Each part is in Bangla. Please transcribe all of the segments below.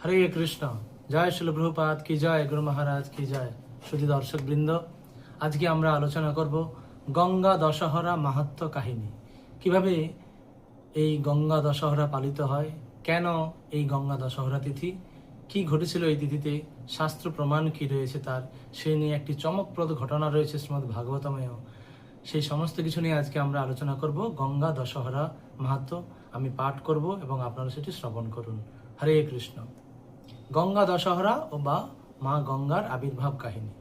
হরে কৃষ্ণ। জয় শিল প্রভুপাদ কি জয়, গুরু মহারাজ কি জয়। শুধু দর্শক বৃন্দ, আজকে আমরা আলোচনা করব গঙ্গা দশহরা মাহাত্ম্য কাহিনী। কিভাবে এই গঙ্গা দশহরা পালিত হয়, কেন এই গঙ্গা দশহরা তিথি, কি ঘটেছিল এই তিথিতে, শাস্ত্র প্রমাণ কি রয়েছে তার, সে নিয়ে একটি চমকপ্রদ ঘটনা রয়েছে শ্রীমদ্ ভাগবতমেও। সেই সমস্ত কিছু নিয়ে আজকে আমরা আলোচনা করব গঙ্গা দশহরা মাহাত্ম্য। আমি পাঠ করব এবং আপনারা সেটি শ্রবণ করুন। হরে কৃষ্ণ। গঙ্গা দশহরা ও বা মা গঙ্গার আবির্ভাব কাহিনী।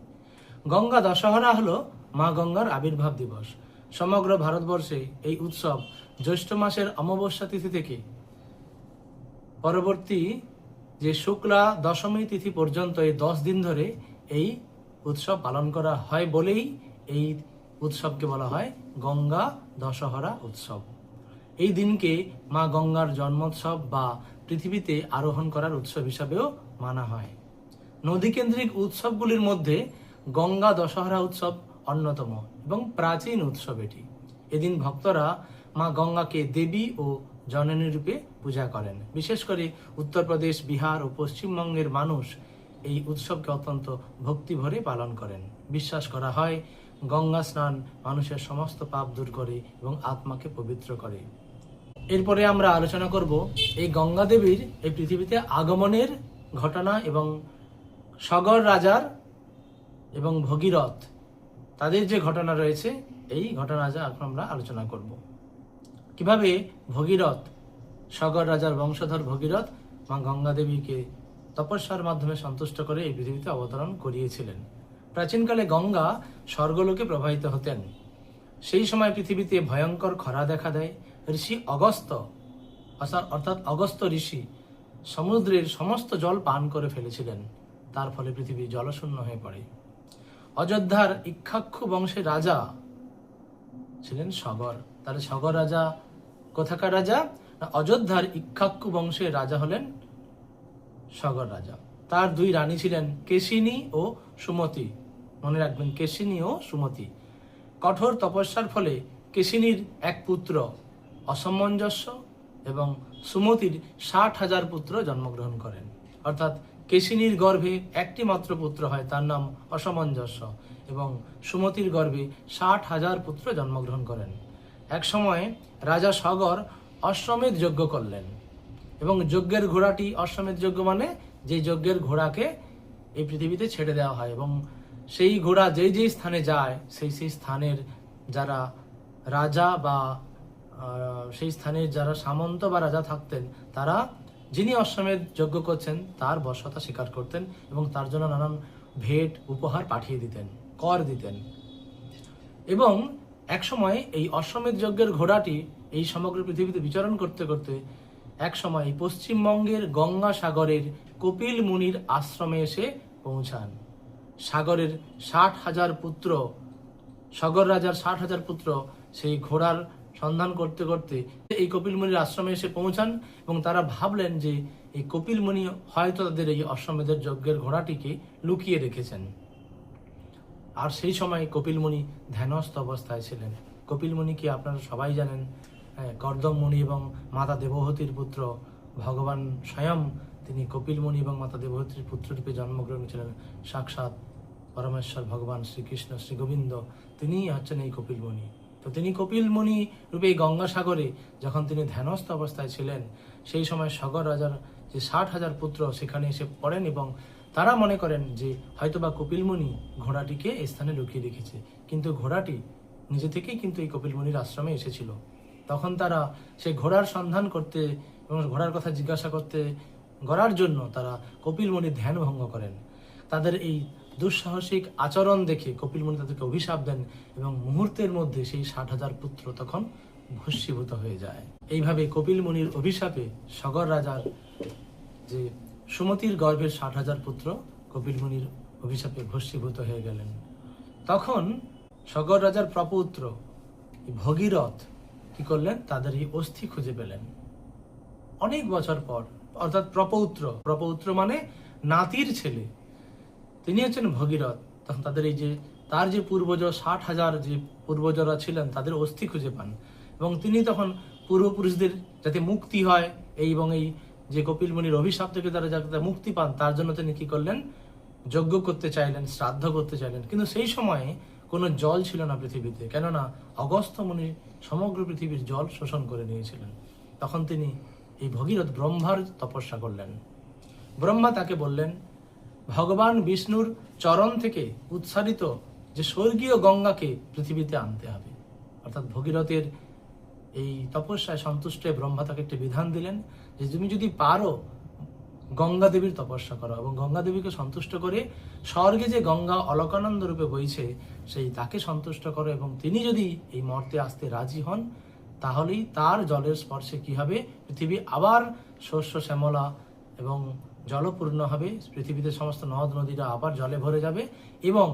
গঙ্গা দশহরা হলো মা গঙ্গার আবির্ভাব দিবস। সমগ্র ভারতবর্ষে এই উৎসব জ্যৈষ্ঠ মাসের অমাবস্যা তিথি থেকে পরবর্তী যে শুক্লা দশমী তিথি পর্যন্ত এই 10 দিন ধরে এই উৎসব পালন করা হয় বলেই এই উৎসবকে বলা হয় গঙ্গা দশহরা উৎসব। এই দিনকে মা গঙ্গার জন্মোৎসব বা পৃথিবীতে আরোহণ করার উৎসব হিসাবেও মানা হয়। নদীকেন্দ্রিক উৎসবগুলির মধ্যে গঙ্গা দশহরা উৎসব অন্যতম এবং প্রাচীন উৎসব এটি। এদিন ভক্তরা মা গঙ্গাকে দেবী ও জননী রূপে পূজা করেন। বিশেষ করে উত্তরপ্রদেশ, বিহার ও পশ্চিমবঙ্গের মানুষ এই উৎসবকে অত্যন্ত ভক্তি ভরে পালন করেন। বিশ্বাস করা হয় গঙ্গা স্নান মানুষের সমস্ত পাপ দূর করে এবং আত্মাকে পবিত্র করে। এরপরে আমরা আলোচনা করব এই গঙ্গা দেবীর এই পৃথিবীতে আগমনের ঘটনা এবং সগর রাজার এবং ভগীরথ তাদের যে ঘটনা রয়েছে, এই ঘটনা এখন আমরা আলোচনা করব। কিভাবে ভগীরথ, সগর রাজার বংশধর ভগীরথ মা গঙ্গা দেবীকে তপস্যার মাধ্যমে সন্তুষ্ট করে এই পৃথিবীতে অবতরণ করিয়েছিলেন। প্রাচীনকালে গঙ্গা স্বর্গলোকে প্রবাহিত হতেন। সেই সময় পৃথিবীতে ভয়ঙ্কর খরা দেখা দেয়। ঋষি অগস্ত্য অর্থাৎ অগস্ত্য ঋষি সমুদ্রের সমস্ত জল পান করে ফেলেছিলেন। তার ফলে পৃথিবী জলশূন্য হয়ে পড়ে। অযোধ্যার ইক্ষ্বাকু বংশের রাজা ছিলেন সগর। তাহলে সগর রাজা কোথাকার রাজা? অযোধ্যার ইক্ষ্বাকু বংশের রাজা হলেন সগর রাজা। তার 2 রানী ছিলেন কেশিনী ও সুমতি। মনে রাখবেন, কেশিনী ও সুমতি। কঠোর তপস্যার ফলে কেশিনীর এক পুত্র অসামঞ্জস্য এবং সুমতির 60,000 পুত্র জন্মগ্রহণ করেন। অর্থাৎ কেশিনীর গর্ভে একটি মাত্র পুত্র হয়, তার নাম অসামঞ্জস্য, এবং সুমতির গর্ভে 60,000 পুত্র জন্মগ্রহণ করেন। এক সময় রাজা সগর অশ্বমেধ যজ্ঞ করলেন এবং যজ্ঞের ঘোড়াটি, অশ্বমেধ যজ্ঞ মানে যে যজ্ঞের ঘোড়াকে এই পৃথিবীতে ছেড়ে দেওয়া হয় এবং সেই ঘোড়া যেই যেই স্থানে যায় সেই স্থানের যারা রাজা বা সেই স্থানের যারা সামন্ত বা রাজা থাকতেন, তারা যিনি অশ্বমেধ যজ্ঞ করছেন তার বশ্যতা স্বীকার করতেন এবং তার জন্য নানান ভেট উপহার পাঠিয়ে দিতেন, কর দিতেন। এবং এক সময় এই অশ্বমেধ যজ্ঞের ঘোড়াটি এই সমগ্র পৃথিবীতে বিচরণ করতে করতে এক সময় পশ্চিমবঙ্গের গঙ্গা সাগরের কপিল মুনির আশ্রমে এসে পৌঁছান। সাগরের 60,000 পুত্র, সগর রাজার 60,000 পুত্র সেই ঘোড়ার সন্ধান করতে করতে এই কপিল মুনির আশ্রমে এসে পৌঁছান এবং তারা ভাবলেন যে এই কপিল মুনি হয়তো তাদের এই অশ্বমেধের যজ্ঞের ঘোড়াটিকে লুকিয়ে রেখেছেন। আর সেই সময় কপিল মুনি ধ্যানস্থ অবস্থায় ছিলেন। কপিল মুনি কি আপনারা সবাই জানেন, কর্দম মুনি এবং মাতা দেবহূতির পুত্র। ভগবান স্বয়ং তিনি কপিল মুনি এবং মাতা দেবহূতির পুত্ররূপে জন্মগ্রহণ ছিলেন। সাক্ষাৎ পরমেশ্বর ভগবান শ্রীকৃষ্ণ, শ্রী গোবিন্দ, তিনিই হচ্ছেন এই কপিল মুনি। তো তিনি কপিল মুনি রূপে এই গঙ্গাসাগরে যখন তিনি ধ্যানস্থ অবস্থায় ছিলেন, সেই সময় সগর রাজার যে 60,000 পুত্র সেখানে এসে পড়েন এবং তারা মনে করেন যে হয়তোবা কপিল মুনি ঘোড়াটিকে এই স্থানে লুকিয়ে রেখেছে, কিন্তু ঘোড়াটি নিজে থেকেই কিন্তু এই কপিল মুনির আশ্রমে এসেছিল। তখন তারা সেই ঘোড়ার সন্ধান করতে এবং ঘোড়ার কথা জিজ্ঞাসা করতে করার জন্য তারা কপিল মুনির ধ্যান ভঙ্গ করেন। তাদের এই দুঃসাহসিক আচরণ দেখে কপিল মুনি তাদেরকে অভিশাপ দেন এবং মুহূর্তের মধ্যে সেই 60,000 পুত্র তখন ভস্মীভূত হয়ে যায়। এইভাবে কপিল মুনির অভিশাপে সগর রাজার যে সুমতির গর্ভের 60,000 পুত্র কপিল মুনির অভিশাপে ভস্মীভূত হয়ে গেলেন। তখন সগর রাজার প্রপৌত্র ভগীরথ কি করলেন? তাদের এই অস্থি খুঁজে পেলেন অনেক বছর পর। অর্থাৎ প্রপৌত্র মানে নাতির ছেলে, তিনি হচ্ছেন ভগীরথ। তখন তাদের এই যে তার যে পূর্বজ 60,000 যে পূর্বজরা ছিলেন তাদের অস্থি খুঁজে পান এবং তিনি তখন পূর্বপুরুষদের যাতে মুক্তি হয় এবং এই যে কপিল মুনির অভিশাপ থেকে তারা যাতে মুক্তি পান তার জন্য তিনি কি করলেন, যজ্ঞ করতে চাইলেন, শ্রাদ্ধ করতে চাইলেন। কিন্তু সেই সময়ে কোনো জল ছিল না পৃথিবীতে, কেননা অগস্ত্য মুনি সমগ্র পৃথিবীর জল শোষণ করে নিয়েছিলেন। তখন তিনি এই ভগীরথ ব্রহ্মার তপস্যা করলেন। ব্রহ্মা তাকে বললেন, ভগবান বিষ্ণুর চরণ থেকে উৎসারিত যে স্বর্গীয় গঙ্গাকে পৃথিবীতে আনতে হবে। অর্থাৎ ভগীরথের এই তপস্যায় সন্তুষ্ট হয়ে ব্রহ্মা তাকে একটি বিধান দিলেন যে তুমি যদি পারো গঙ্গা দেবীর তপস্যা করো এবং গঙ্গা দেবীকে সন্তুষ্ট করে স্বর্গে যে গঙ্গা অলকানন্দ রূপে বইছে সেই তাকে সন্তুষ্ট করো, এবং তিনি যদি এই মর্তে আসতে রাজি হন তাহলেই তার জলের স্পর্শে কি হবে, পৃথিবী আবার শস্য শ্যামলা এবং জলপূর্ণ হবে, পৃথিবীতে সমস্ত নদ নদীরা আবার জলে ভরে যাবে এবং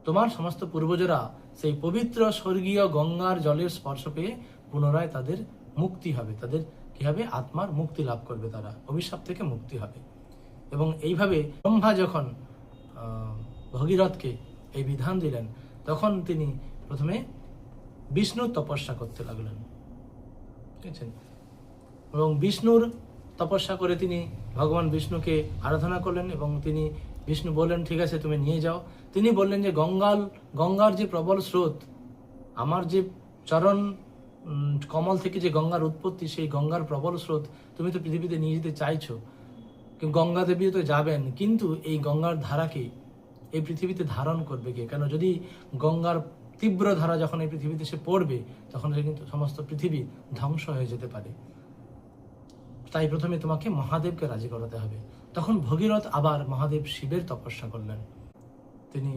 তোমার সমস্ত পূর্বজরা সেই পবিত্র স্বর্গীয় গঙ্গার জলের স্পর্শ পেয়ে পুনরায় তাদের মুক্তি হবে, তাদের কি হবে, আত্মার মুক্তি লাভ করবে, তারা অভিশাপ থেকে মুক্তি হবে। এবং এইভাবে ব্রহ্মা যখন ভগীরথকে এই বিধান দিলেন তখন তিনি প্রথমে বিষ্ণুর তপস্যা করতে লাগলেন, বুঝছেন? এবং বিষ্ণুর তপস্যা করে তিনি ভগবান বিষ্ণুকে আরাধনা করলেন এবং তিনি বিষ্ণু বললেন ঠিক আছে তুমি নিয়ে যাও। তিনি বললেন যে গঙ্গার যে প্রবল স্রোত, আমার যে চরণ কমল থেকে যে গঙ্গার উৎপত্তি, সেই গঙ্গার প্রবল স্রোত তুমি তো পৃথিবীতে নিয়ে যেতে চাইছো, গঙ্গা দেবীও তো যাবেন, কিন্তু এই গঙ্গার ধারাকে এই পৃথিবীতে ধারণ করবে কে? কেন যদি গঙ্গার তীব্র ধারা যখন এই পৃথিবীতে সে পড়বে তখন সে কিন্তু সমস্ত পৃথিবী ধ্বংস হয়ে যেতে পারে। তাই প্রথমে তোমাকে মহাদেবকে রাজি করাতে হবে। তখন ভগীরথ আবার মহাদেব শিবের তপস্যা করলেন। তিনি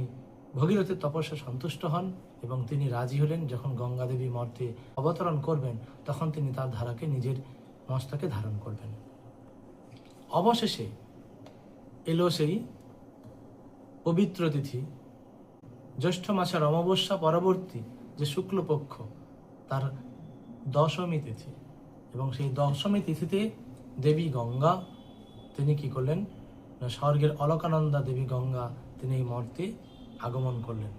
ভগীরথের তপস্যা সন্তুষ্ট হন এবং তিনি রাজি হলেন। যখন গঙ্গা দেবী মর্তে অবতরণ করবেন তখন তিনি তার ধারাকে নিজের মস্তকে ধারণ করবেন। অবশেষে এলো সেই পবিত্র তিথি, জ্যৈষ্ঠ মাসের অমাবস্যা পরবর্তী যে শুক্লপক্ষ, তার দশমী তিথি। এবং সেই দশমী তিথিতে দেবী গঙ্গা তিনি কি করলেন না, স্বর্গের অলকানন্দা দেবী গঙ্গা তিনি এই মর্তে আগমন করলেন।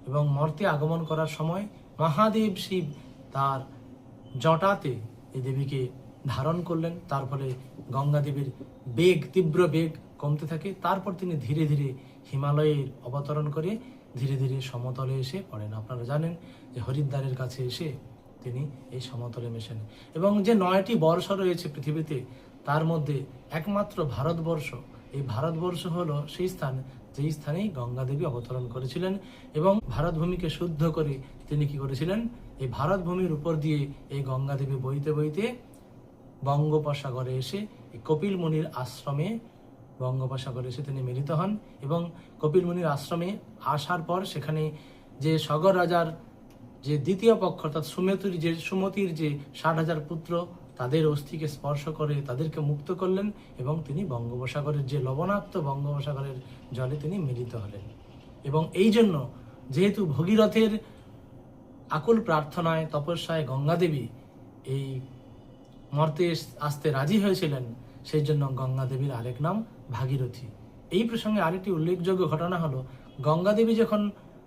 এবং মর্তে আগমন করার সময় মহাদেব শিব তার জটাতে এই দেবীকে ধারণ করলেন। তার ফলে গঙ্গা দেবীর বেগ, তীব্র বেগ কমতে থাকে। তারপর তিনি ধীরে ধীরে হিমালয়ের অবতরণ করে ধীরে ধীরে সমতলে এসে পড়েন। আপনারা জানেন যে হরিদ্বারের কাছে এসে তিনি এই সমতলে মেশেন। এবং যে 9টি বর্ষ রয়েছে পৃথিবীতে তার মধ্যে একমাত্র ভারতবর্ষ, এই ভারতবর্ষ হলো সেই স্থান যেই স্থানেই গঙ্গা দেবী অবতরণ করেছিলেন। এবং ভারত ভূমিকে শুদ্ধ করে তিনি কি করেছিলেন, এই ভারত ভূমির উপর দিয়ে এই গঙ্গা দেবী বইতে বইতে বঙ্গোপসাগরে এসে কপিল মুনির আশ্রমে বঙ্গোপসাগরে এসে তিনি মিলিত হন। এবং কপিল মুনির আশ্রমে আসার পর সেখানে যে সগর রাজার যে দ্বিতীয় পক্ষ অর্থাৎ সুমতির যে 60,000 পুত্র, তাদের অস্থিকে স্পর্শ করে তাদেরকে মুক্ত করলেন এবং তিনি বঙ্গোপসাগরের যে লবণাক্ত বঙ্গোপসাগরের জলে তিনি মিলিত হলেন। এবং এই জন্য যেহেতু ভগীরথের আকুল প্রার্থনায় তপস্যায় গঙ্গা দেবী এই মর্তে আসতে রাজি হয়েছিলেন, সেই জন্য গঙ্গা দেবীর আরেক নাম ভাগীরথী। এই প্রসঙ্গে আরেকটি উল্লেখযোগ্য ঘটনা হলো, গঙ্গা দেবী যখন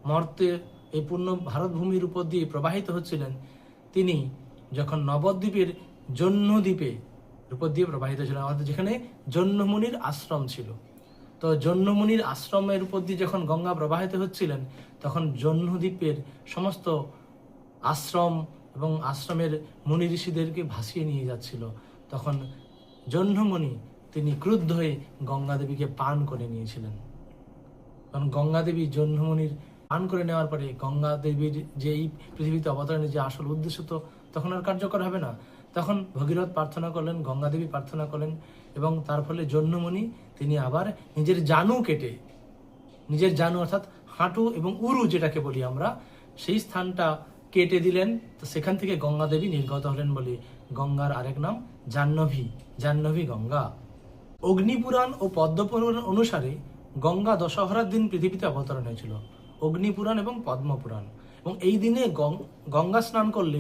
মর্তে এই পূর্ণ ভারত ভূমির উপর দিয়ে প্রবাহিত হচ্ছিলেন, তিনি যখন নবদ্বীপের জহ্নদ্বীপের উপর দিয়ে প্রবাহিত ছিলেন, অর্থাৎ যেখানে জহ্নমুনির আশ্রম ছিল, তো জহ্নমুনির আশ্রমের উপর দিয়ে যখন গঙ্গা প্রবাহিত হচ্ছিলেন তখন জহ্নদ্বীপের সমস্ত আশ্রম এবং আশ্রমের মুনি ঋষিদেরকে ভাসিয়ে নিয়ে যাচ্ছিল। তখন জহ্নমুনি তিনি ক্রুদ্ধ হয়ে গঙ্গা দেবীকে পান করে নিয়েছিলেন। কারণ গঙ্গা দেবী জহ্নমুনির পান করে নেওয়ার পরে গঙ্গা দেবীর যে এই পৃথিবীতে অবতরণের যে আসল উদ্দেশ্য তো তখন আর কার্যকর হবে না। তখন ভগীরথ প্রার্থনা করলেন, গঙ্গা দেবী প্রার্থনা করলেন এবং তার ফলে জহ্নমুনি তিনি আবার নিজের জানু কেটে, নিজের জানু অর্থাৎ হাঁটু এবং উরু যেটাকে বলি আমরা, সেই স্থানটা কেটে দিলেন। তো সেখান থেকে গঙ্গা দেবী নির্গত হলেন বলে গঙ্গার আরেক নাম জাহ্নবী গঙ্গা। অগ্নিপুরাণ ও পদ্মপুরাণ অনুসারে গঙ্গা দশহরার দিন পৃথিবীতে অবতরণ হয়েছিল, অগ্নিপুরাণ এবং পদ্মপুরাণ। এবং এই দিনে গঙ্গা স্নান করলে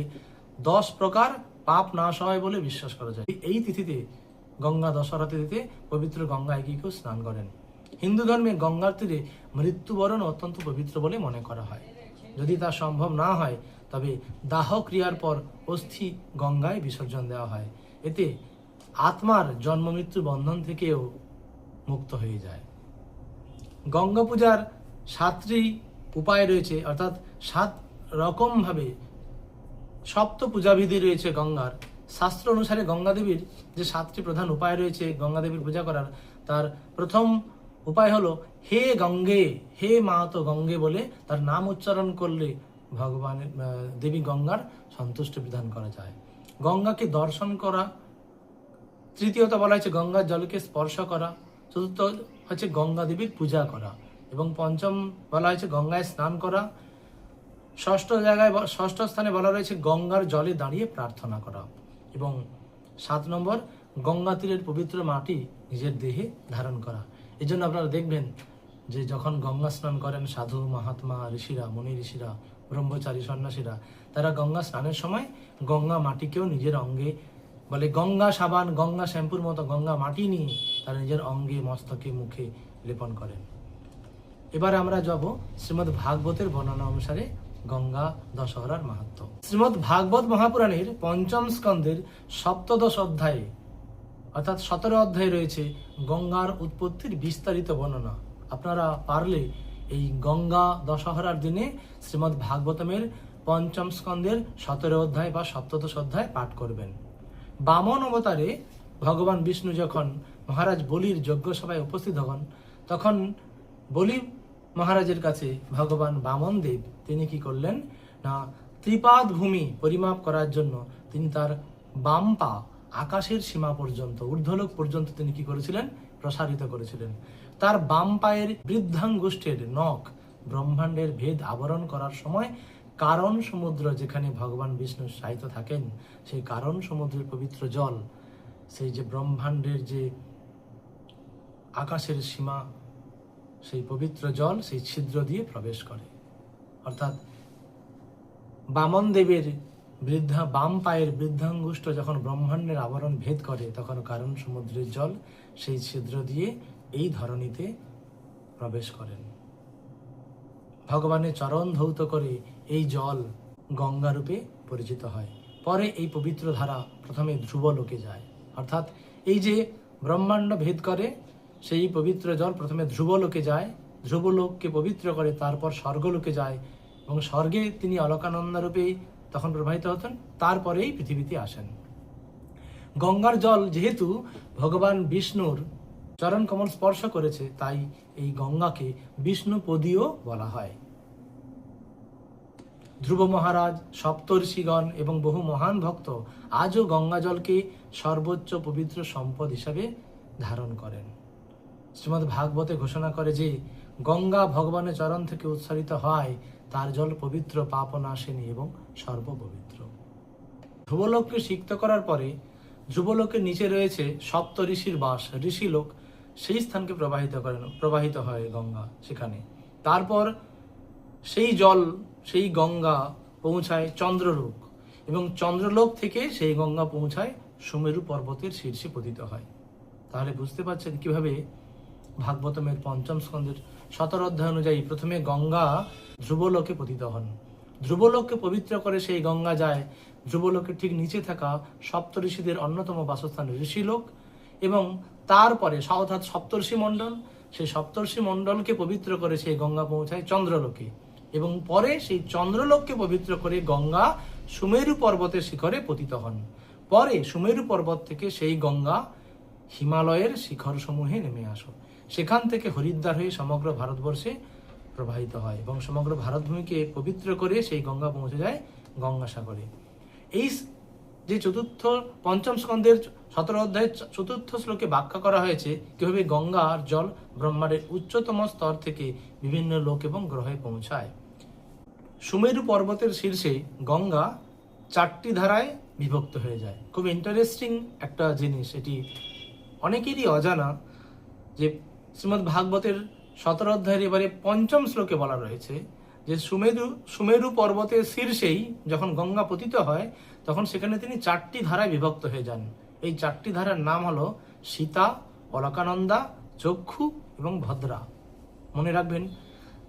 10 প্রকার পাপ নাশ হয় বলে বিশ্বাস করা যায়। এই তিথিতে গঙ্গা দশহরা তিথিতে পবিত্র গঙ্গায় গিয়ে কেউ স্নান করেন। হিন্দু ধর্মে গঙ্গার তীরে মৃত্যুবরণ অত্যন্ত পবিত্র বলে মনে করা হয়। যদি তা সম্ভব না হয় তবে দাহ ক্রিয়ার পর অস্থি গঙ্গায় বিসর্জন দেওয়া হয়। এতে আত্মার জন্ম মৃত্যু বন্ধন থেকেও মুক্ত হয়ে যায়। গঙ্গা পূজার 7টি উপায় রয়েছে, অর্থাৎ 7 রকম ভাবে সপ্ত পূজাবিধি রয়েছে গঙ্গার। শাস্ত্র অনুসারে গঙ্গা দেবীর যে 7টি প্রধান উপায় রয়েছে গঙ্গা দেবীর পূজা করার, তার প্রথম উপায় হলো হে গঙ্গে, হে মাহাতো গঙ্গে বলে তার নাম উচ্চারণ করলে ভগবানের দেবী গঙ্গার সন্তুষ্টি বিধান করা যায়। গঙ্গাকে দর্শন করা, তৃতীয়ত বলা হয়েছে গঙ্গার জলকে স্পর্শ করা, চতুর্থ হচ্ছে গঙ্গা দেবীর পূজা করা, এবং পঞ্চম বলা হয়েছে গঙ্গায় স্নান করা। ষষ্ঠ স্থানে বলা রয়েছে গঙ্গার জলে দাঁড়িয়ে প্রার্থনা করা, এবং 7 নম্বর গঙ্গা তীরের পবিত্র মাটি নিজের দেহে ধারণ করা। এই জন্য আপনারা দেখবেন যে যখন গঙ্গা স্নান করেন সাধু মহাত্মা ঋষিরা, মুনি ঋষিরা, ব্রহ্মচারী সন্ন্যাসীরা, তারা গঙ্গা স্নানের সময় গঙ্গা মাটিকেও নিজের অঙ্গে, বলে গঙ্গা সাবান গঙ্গা শ্যাম্পুর মতো গঙ্গা মাটি নিয়ে তারা নিজের অঙ্গে, মস্তকে, মুখে লেপন করেন। এবারে আমরা যাব শ্রীমদ্ ভাগবতের বর্ণনা অনুসারে গঙ্গা দশহরার মাহাত্ম্য। শ্রীমদ্ ভাগবত মহাপুরাণের 5ম স্কন্ধের 17দশ অধ্যায়ে, অর্থাৎ 17 অধ্যায়ে রয়েছে গঙ্গার উৎপত্তির বিস্তারিত বর্ণনা। আপনারা পারলে এই গঙ্গা দশহরার দিনে শ্রীমদ্ ভাগবতমের 5ম স্কন্ধের 17 অধ্যায় বা 17দশ অধ্যায় পাঠ করবেন। বামন অবতারে ভগবান বিষ্ণু যখন মহারাজ বলির যজ্ঞ সভায় উপস্থিত হন, তখন বলি মহারাজের কাছে ভগবান বামন দেব তিনি কি করলেন না, ত্রিপাদ ভূমি পরিমাপ করার জন্য তিনি তার বাম পা আকাশের সীমা পর্যন্ত, ঊর্ধ্বলোক পর্যন্ত তিনি কি করেছিলেন, প্রসারিত করেছিলেন। তার বাম পায়ের বৃদ্ধাঙ্গুষ্ঠের নখ ব্রহ্মাণ্ডের ভেদ আবরণ করার সময় কারণ সমুদ্র, যেখানে ভগবান বিষ্ণু শায়িত থাকেন, সেই কারণ সমুদ্রের পবিত্র জল, সেই যে ব্রহ্মাণ্ডের যে আকাশের সীমা, সেই পবিত্র জল সেই ছিদ্র দিয়ে প্রবেশ করে। অর্থাৎ বামন দেবের বাম পায়ের বৃদ্ধাঙ্গুষ্ঠ যখন ব্রহ্মাণ্ডের আবরণ ভেদ করে, তখন কারণ সমুদ্রের জল সেই ছিদ্র দিয়ে এই ধরণীতে প্রবেশ করেন। ভগবানের চরণ ধৌত করে এই জল গঙ্গা রূপে পরিচিত হয়। পরে এই পবিত্র ধারা প্রথমে ধ্রুবলোকে যায়, অর্থাৎ এই যে ব্রহ্মাণ্ড ভেদ করে সেই পবিত্র জল প্রথমে ধ্রুবলোকে যায়, ধ্রুবলোককে পবিত্র করে, তারপর স্বর্গলোকে যায়, এবং স্বর্গে তিনি অলকানন্দা রূপেই তখন প্রবাহিত হতেন, তারপরেই পৃথিবীতে আসেন। গঙ্গার জল যেহেতু ভগবান বিষ্ণুর চরণ কমল স্পর্শ করেছে, তাই এই গঙ্গাকে বিষ্ণুপদীয় বলা হয়। ধ্রুব মহারাজ, সপ্তর্ষিগণ এবং বহু মহান ভক্ত আজও গঙ্গা জলকে সর্বোচ্চ পবিত্র সম্পদ হিসাবে ধারণ করেন। শ্রীমদ্ ভাগবতে ঘোষণা করে যে গঙ্গা ভগবানের চরণ থেকে উৎসারিত হয়, তার জল পবিত্র, পাপনাশিনী এবং সর্বপবিত্র। ধ্রুবলোককে সিক্ত করার পরে ধ্রুবলোকের নিচে রয়েছে সপ্ত ঋষির বাস, ঋষিলোক, সেই স্থানকে প্রবাহিত হয় গঙ্গা সেখানে। তারপর সেই জল, সেই গঙ্গা পৌঁছায় চন্দ্রলোক, এবং চন্দ্রলোক থেকে সেই গঙ্গা পৌঁছায় সুমেরু পর্বতের শীর্ষে পতিত হয়। তাহলে বুঝতে পারছেন কিভাবে ভাগবতমের 5ম স্কন্ধের 17 অধ্যায় অনুযায়ী প্রথমে গঙ্গা ধ্রুবলোকে পতিত হন। ধ্রুবলোককে পবিত্র করে সেই গঙ্গা যায় ধ্রুবলোকের ঠিক নিচে থাকা সপ্তঋষিদের অন্যতম বাসস্থান ঋষিলোক, এবং তারপরে অর্থাৎ সপ্তর্ষি মণ্ডল, সেই সপ্তর্ষি মণ্ডলকে পবিত্র করে সেই গঙ্গা পৌঁছায় চন্দ্রলোকে, এবং পরে সেই চন্দ্রলোককে পবিত্র করে গঙ্গা সুমেরু পর্বতের শিখরে পতিত হন। পরে সুমেরু পর্বত থেকে সেই গঙ্গা হিমালয়ের শিখর সমূহে নেমে আসো, সেখান থেকে হরিদ্বার হয়ে সমগ্র ভারতবর্ষে প্রবাহিত হয়, এবং সমগ্র ভারতভূমিকে পবিত্র করে সেই গঙ্গা পৌঁছে যায় গঙ্গাসাগরে। এই যে 5ম স্কন্ধের 17 অধ্যায়ের 4র্থ শ্লোকে ব্যাখ্যা করা হয়েছে কিভাবে গঙ্গার জল ব্রহ্মাণ্ডের উচ্চতম স্তর থেকে বিভিন্ন লোক এবং গ্রহে পৌঁছায়। সুমেরু পর্বতের শীর্ষে গঙ্গা 4টি ধারায় বিভক্ত হয়ে যায়। খুব ইন্টারেস্টিং একটা জিনিস, এটি অনেকেরই অজানা যে শ্রীমদ্ ভাগবতের 17 অধ্যায়ের এবারে 5ম শ্লোকে বলা রয়েছে যে সুমেরু পর্বতের শীর্ষেই যখন গঙ্গা পতিত হয়, তখন সেখানে তিনি 4টি ধারায় বিভক্ত হয়ে যান। এই 4টি ধারার নাম হলো সীতা, অলকানন্দা, চক্ষু এবং ভদ্রা। মনে রাখবেন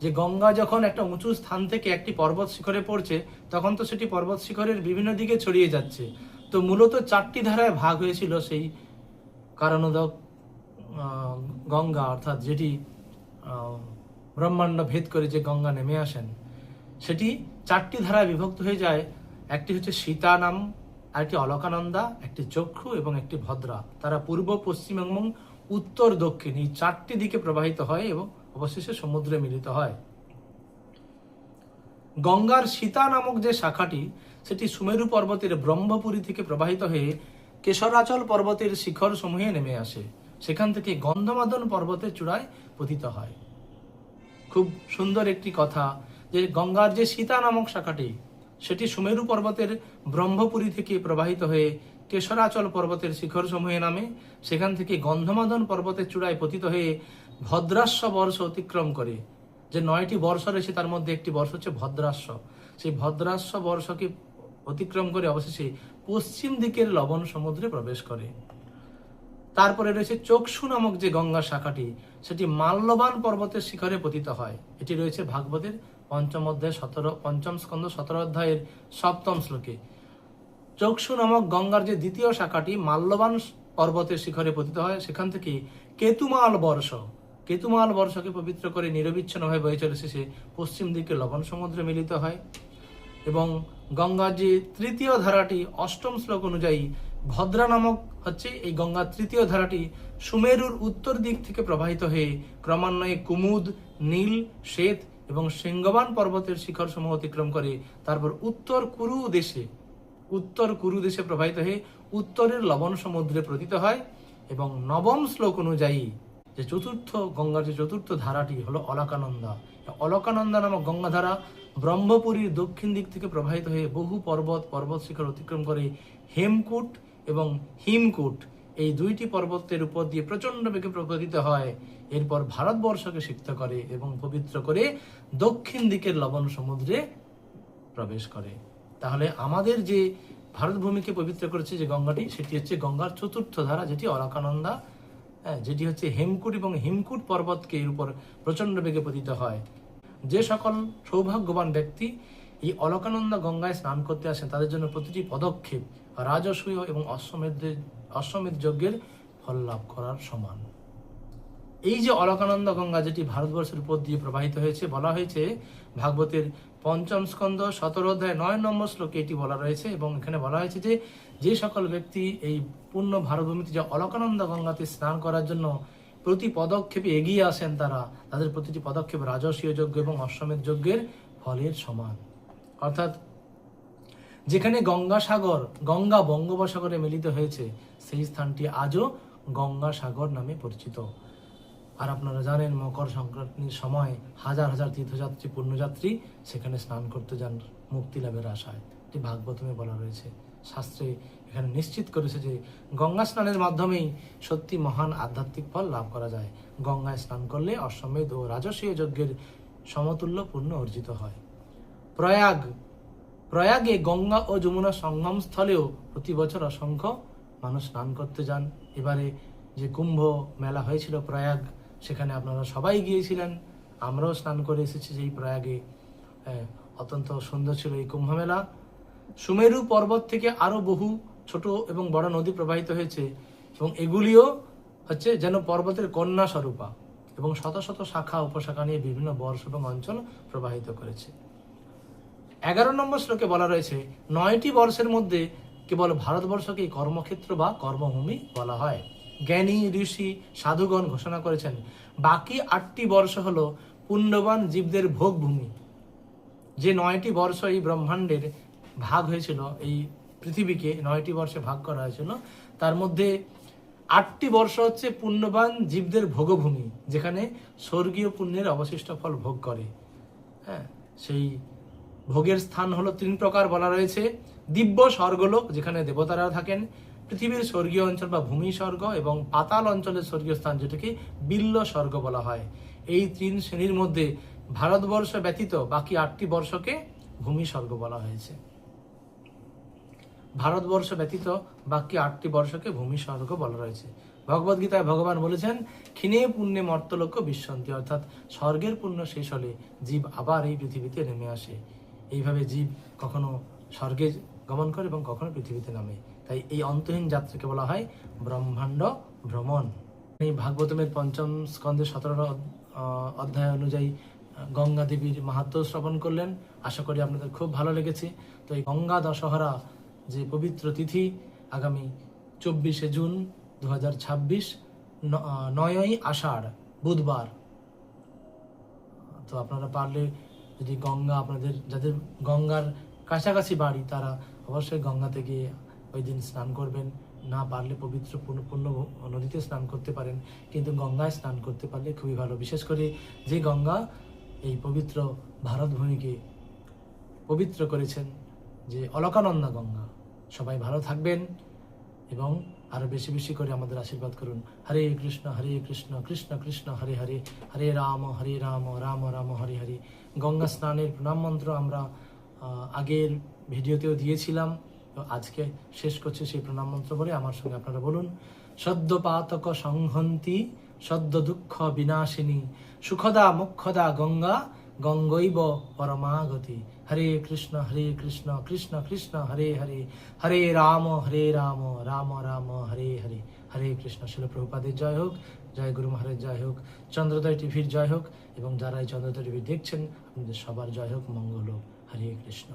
যে গঙ্গা যখন একটা উঁচু স্থান থেকে একটি পর্বত শিখরে পড়ছে, তখন তো সেটি পর্বত শিখরের বিভিন্ন দিকে ছড়িয়ে যাচ্ছে। তো মূলত 4টি ধারায় ভাগ হয়েছিল সেই কারণোদক গঙ্গা, অর্থাৎ যেটি ব্রহ্মাণ্ড ভেদ করে যে গঙ্গা নেমে আসেন, সেটি 4টি ধারায় বিভক্ত হয়ে যায়। একটি হচ্ছে সীতা নাম, আরেকটি অলকানন্দা, একটি চক্ষু এবং একটি ভদ্রা। তারা পূর্ব, পশ্চিম এবং উত্তর দক্ষিণ এই 4টি দিকে প্রবাহিত হয় এবং অবশেষে সমুদ্রে মিলিত হয়। গঙ্গার সীতা নামক যে শাখাটি, সেটি সুমেরু পর্বতের ব্রহ্মপুরী থেকে প্রবাহিত হয়ে কেশরাচল পর্বতের শিখর সমূহে নেমে আসে, সেখান থেকে গন্ধমাদন পর্বতের চূড়ায় পতিত হয়। খুব সুন্দর একটি কথা যে গঙ্গার যে সীতা নামক শাখাটি, সেটি সুমেরু পর্বতের ব্রহ্মপুরী থেকে প্রবাহিত হয়ে কেশরাচল পর্বতের শিখর সমূহে নামে, সেখান থেকে গন্ধমাদন পর্বতের চূড়ায় পতিত হয়ে ভদ্রাস্য বর্ষ অতিক্রম করে। যে 9টি বর্ষ রয়েছে তার মধ্যে একটি বর্ষ হচ্ছে ভদ্রাস্য, সেই ভদ্রাস্য বর্ষকে অতিক্রম করে অবশেষে পশ্চিম দিকের লবণ সমুদ্রে প্রবেশ করে। তারপরে রয়েছে চক্ষু নামক যে গঙ্গা শাখাটি, সেটি মাল্যবান পর্বতের শিখরে পতিত হয়। এটি রয়েছে ভাগবতের 5ম অধ্যায় 5ম স্কন্ধ 17 অধ্যায়ের 7ম শ্লোকে। চক্ষু নামক গঙ্গার যে দ্বিতীয় শাখাটি মাল্যবান পর্বতের শিখরে পতিত হয়, সেখান থেকে কেতুমাল বর্ষকে পবিত্র করে নিরবিচ্ছিন্নভাবে বয়ে চলে এসেছে পশ্চিম দিকে লবণ সমুদ্রে মিলিত হয়। এবং গঙ্গার যে তৃতীয় ধারাটি 8ম শ্লোক অনুযায়ী ভদ্রা নামক হচ্ছে এই গঙ্গার তৃতীয় ধারাটি সুমেরুর উত্তর দিক থেকে প্রবাহিত হয়ে ক্রমান্বয়ে কুমুদ, নীল, শ্বেত এবং সিংহবান পর্বতের শিখর সমূহ অতিক্রম করে তারপর উত্তর কুরু দেশে প্রবাহিত হয়ে উত্তরের লবণ সমুদ্রে পতিত হয়। এবং 9ম শ্লোক অনুযায়ী যে গঙ্গার যে চতুর্থ ধারাটি হলো অলকানন্দা। অলকানন্দা নামক গঙ্গাধারা ব্রহ্মপুরীর দক্ষিণ দিক থেকে প্রবাহিত হয়ে বহু পর্বত শিখর অতিক্রম করে হেমকূট এবং হিমকূট এই 2টি পর্বতের উপর দিয়ে প্রচন্ড বেগে প্রবাহিত হয়। এরপর ভারতবর্ষকে সিক্ত করে এবং পবিত্র করে দক্ষিণ দিকের লবণ সমুদ্রে প্রবেশ করে। তাহলে আমাদের যে ভারত ভূমিকে পবিত্র করেছে যে গঙ্গাটি, সেটি হচ্ছে গঙ্গার চতুর্থ ধারা, যেটি অলকানন্দা, যেটি হচ্ছে হেমকূট এবং হিমকূট পর্বতকে এর উপর প্রচন্ড বেগে পতিত হয়। যে সকল সৌভাগ্যবান ব্যক্তি এই অলকানন্দা গঙ্গায় স্নান করতে আসেন, তাদের জন্য প্রতিটি পদক্ষেপ রাজসূয় এবং অশ্বমেধ যজ্ঞের ফল লাভ করার সমান। এই যে অলকানন্দা গঙ্গা, যেটি ভারতবর্ষের উপর দিয়ে প্রবাহিত হয়েছে, বলা হয়েছে ভাগবতের 5ম স্কন্ধ 17 অধ্যায় 9 নম্বর শ্লোকে এটি বলা রয়েছে। এবং এখানে বলা হয়েছে যে সকল ব্যক্তি এই পূর্ণ ভারতভূমিতে যে অলকানন্দা গঙ্গাতে স্নান করার জন্য প্রতি পদক্ষেপে এগিয়ে আসেন, তাদের প্রতিটি পদক্ষেপ রাজসীয় যজ্ঞ এবং অশ্বমেধ যজ্ঞের ফলের সমান। অর্থাৎ যেখানে গঙ্গা বঙ্গোপসাগরে মিলিত হয়েছে, সেই স্থানটি আজও গঙ্গাসাগর নামে পরিচিত। আর আপনারা জানেন মকর সংক্রান্তির সময় হাজার হাজার তীর্থযাত্রী, পুণ্যযাত্রী সেখানে স্নান করতে যান মুক্তি লাভের আশায়। এটি ভাগবতমে বলা রয়েছে। শাস্ত্রে এখানে নিশ্চিত করেছে যে গঙ্গা স্নানের মাধ্যমেই সত্যি মহান আধ্যাত্মিক ফল লাভ করা যায়। গঙ্গায় স্নান করলে অশ্বমেধ ও রাজসীয় যজ্ঞের সমতুল্য পুণ্য অর্জিত হয়। প্রয়াগে গঙ্গা ও যমুনা সঙ্গম স্থলেও প্রতি বছর অসংখ্য মানুষ স্নান করতে যান। এবারে যে কুম্ভ মেলা হয়েছিল প্রয়াগ, সেখানে আপনারা সবাই গিয়েছিলেন, আমরাও স্নান করে এসেছি সেই প্রয়াগে। অত্যন্ত সুন্দর ছিল এই কুম্ভ মেলা। সুমেরু পর্বত থেকে আরো বহু ছোট এবং বড় নদী প্রবাহিত হয়েছে এবং এগুলিও হচ্ছে যেন পর্বতের কন্যা স্বরূপা এবং শত শত শাখা উপশাখা নিয়ে বিভিন্ন বর্ষ এবং অঞ্চল প্রবাহিত করেছে। 11 নম্বর শ্লোকে বলা রয়েছে 9টি বর্ষের মধ্যে কেবল ভারতবর্ষকে কর্মক্ষেত্র বা কর্মভূমি বলা হয়। জ্ঞানী ঋষি সাধুগণ ঘোষণা করেছেন বাকি 8টি বর্ষ হলো পুণ্যবান জীবদের ভোগভূমি। যে 9টি বর্ষ এই ব্রহ্মাণ্ডের ভাগ হয়েছিল, এই পৃথিবীকে 9টি বর্ষে ভাগ করা হয়েছিল, তার মধ্যে 8টি বর্ষ হচ্ছে পুণ্যবান জীবদের ভোগভূমি, যেখানে স্বর্গীয় পুণ্যের অবশিষ্ট ফল ভোগ করে। সেই ভোগের স্থান হলো 3 প্রকার বলা রয়েছে। দিব্য স্বর্গলোক, যেখানে দেবতারা থাকেন, পৃথিবীর স্বর্গীয় অঞ্চল বা ভূমি স্বর্গ, এবং পাতাল অঞ্চলের স্বর্গীয় স্থান, যেটাকে বিল্ল স্বর্গ বলা হয়। এই 3 শ্রেণীর মধ্যে ভারতবর্ষ ব্যতীত বাকি 8টি বর্ষকে ভূমি স্বর্গ বলা হয়েছে। ভারতবর্ষ ব্যতীত বাকি 8টি বর্ষকে ভূমি স্বর্গ বলা রয়েছে। ভগবদ্গীতায় ভগবান বলেছেন ক্ষীণে পুণ্যে মর্তলোক বিশ্বন্তি, অর্থাৎ স্বর্গের পুণ্য শেষ হলে জীব আবার এই পৃথিবীতে নেমে আসে। এইভাবে জীব কখনো স্বর্গে গমন করে এবং কখনো পৃথিবীতে নামে। তাই এই অন্তহীন যাত্রাকে বলা হয় ব্রহ্মাণ্ড ভ্রমণ। এই ভাগবতমের পঞ্চম স্কন্ধের 17 অধ্যায় অনুযায়ী গঙ্গা দেবীর মাহাত্ম্য শ্রবণ করলেন। আশা করি আপনাদের খুব ভালো লেগেছে। তো এই গঙ্গা দশহরা যে পবিত্র তিথি আগামী 24শে জুন 2026, 9ই আষাঢ় বুধবার। তো আপনারা পারলে যদি আপনাদের যাদের গঙ্গার কাছাকাছি বাড়ি তারা অবশ্যই গঙ্গাতে গিয়ে ওই দিন স্নান করবেন। না পারলে পবিত্র পূর্ণ নদীতে স্নান করতে পারেন, কিন্তু গঙ্গায় স্নান করতে পারলে খুবই ভালো। বিশেষ করে যে গঙ্গা এই পবিত্র ভারত ভূমিকে পবিত্র করেছেন, যে অলকানন্দা গঙ্গা। সবাই ভালো থাকবেন এবং আরো বেশি বেশি করে আমাদের আশীর্বাদ করুন। হরে কৃষ্ণ কৃষ্ণ কৃষ্ণ হরে হরে, হরে রাম রাম রাম হরে হরে। গঙ্গা স্নানের প্রণাম মন্ত্র আমরা আগের ভিডিওতেও দিয়েছিলাম, তো আজকে শেষ করছি সেই প্রণাম মন্ত্র বলে। আমার সঙ্গে আপনারা বলুন। সদ্য পাতক সংহন্তি, সদ্য দুঃখ বিনাশিনী, সুখদা মুখদা গঙ্গা, গঙ্গৈব পরমাগতি। হরে কৃষ্ণ কৃষ্ণ কৃষ্ণ হরে হরে, হরে রাম রাম রাম হরে হরে। হরে কৃষ্ণ। শিল প্রভুপাদের জয় হোক, জয় গুরু মহারাজ জয় হোক, চন্দ্রোদয় টিভির জয় হোক, এবং যারা এই চন্দ্রোদয় টিভি দেখছেন আপনাদের সবার জয় হোক, মঙ্গল হোক। হরে কৃষ্ণ।